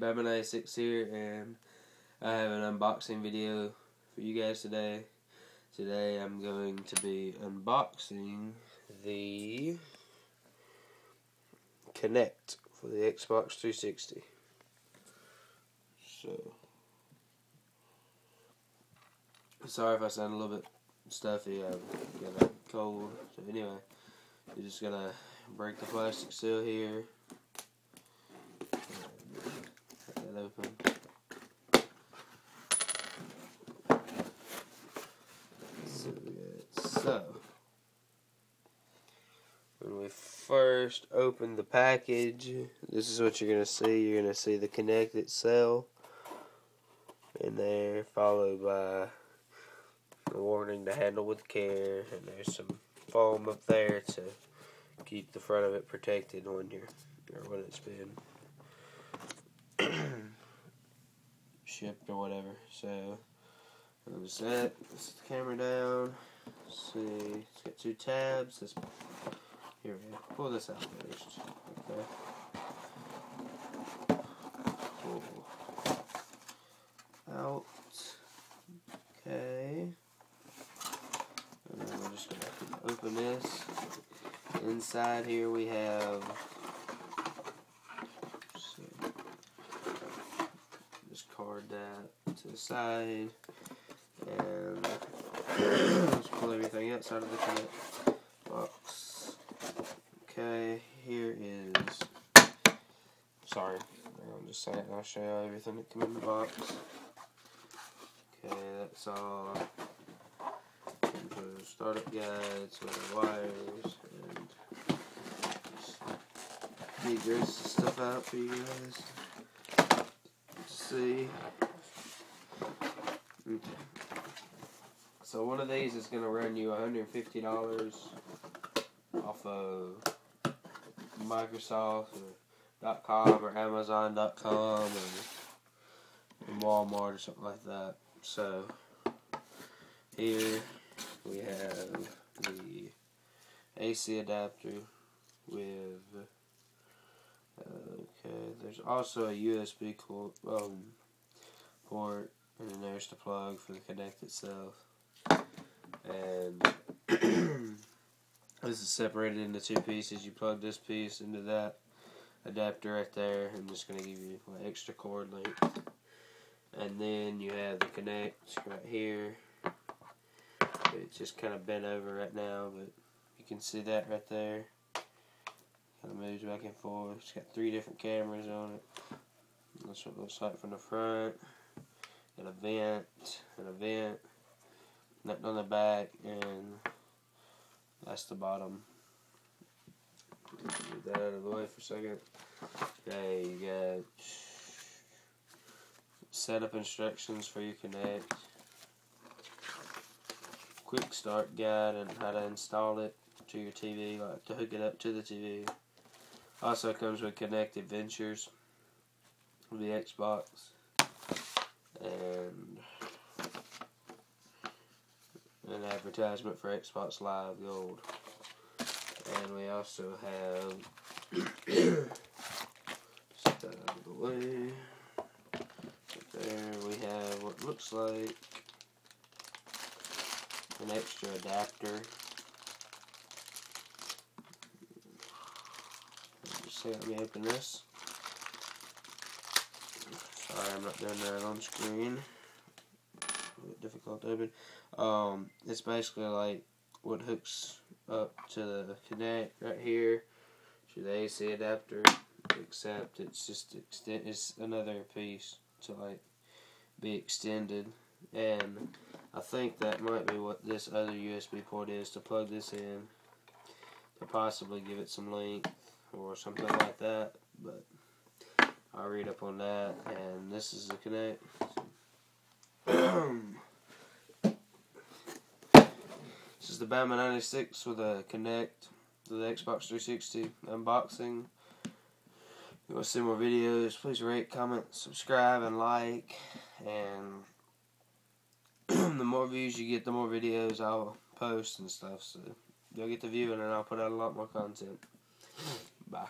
Batman 96 here, and I have an unboxing video for you guys today. Today I'm going to be unboxing the Kinect for the Xbox 360. So, sorry if I sound a little bit stuffy, I've got a cold. So anyway, you're just going to break the plastic seal here. Cut that open. So, when we first open the package, this is what you're going to see. You're going to see the Kinect itself in there, followed by a warning to handle with care, and there's some foam up there to keep the front of it protected when it's been shipped or whatever. So, I'm set. Let's set the camera down. Let's see, it's got two tabs. Here we go. Pull this out first. Okay. Pull out. Okay. And then we're just going to open this. Inside here we have, just card that to the side, and let's pull everything outside of the Kinect box. Okay, here is, sorry, I'll just say it and I'll show you everything that comes in the box. Okay, that's all. Startup guides with the wires, and just stuff out for you guys to see. Okay. So one of these is going to run you $150 off of Microsoft.com or Amazon.com or Walmart or something like that. So here we have the AC adapter with, there's also a USB port, and then there's the plug for the Kinect itself. And this is separated into two pieces. You plug this piece into that adapter right there, and just going to give you an extra cord length. And then you have the Kinect right here. It's just kind of bent over right now, but you can see that right there. Kind of moves back and forth. It's got 3 different cameras on it. That's what it looks like from the front. And a vent, nothing on the back, and that's the bottom. Get that out of the way for a second. Okay, you got setup instructions for your Kinect, quick start guide on how to install it to your TV, like to hook it up to the TV. Also comes with Kinect Adventures for the Xbox, and an advertisement for Xbox Live Gold. And we also have, set that out of the way, right there we have what looks like an extra adapter. Just let me open this. Sorry, I'm not doing that on screen. A bit difficult to open. It's basically like what hooks up to the Kinect right here to the AC adapter, except it's just it's another piece to like be extended, and I think that might be what this other USB port is, to plug this in to possibly give it some length or something like that, but I'll read up on that. And this is the Kinect. This is the Batman 96 with a Kinect to the Xbox 360 unboxing. If you want to see more videos, please rate, comment, subscribe, and like. And the more views you get, the more videos I'll post and stuff. So you'll get the view, and then I'll put out a lot more content. Bye.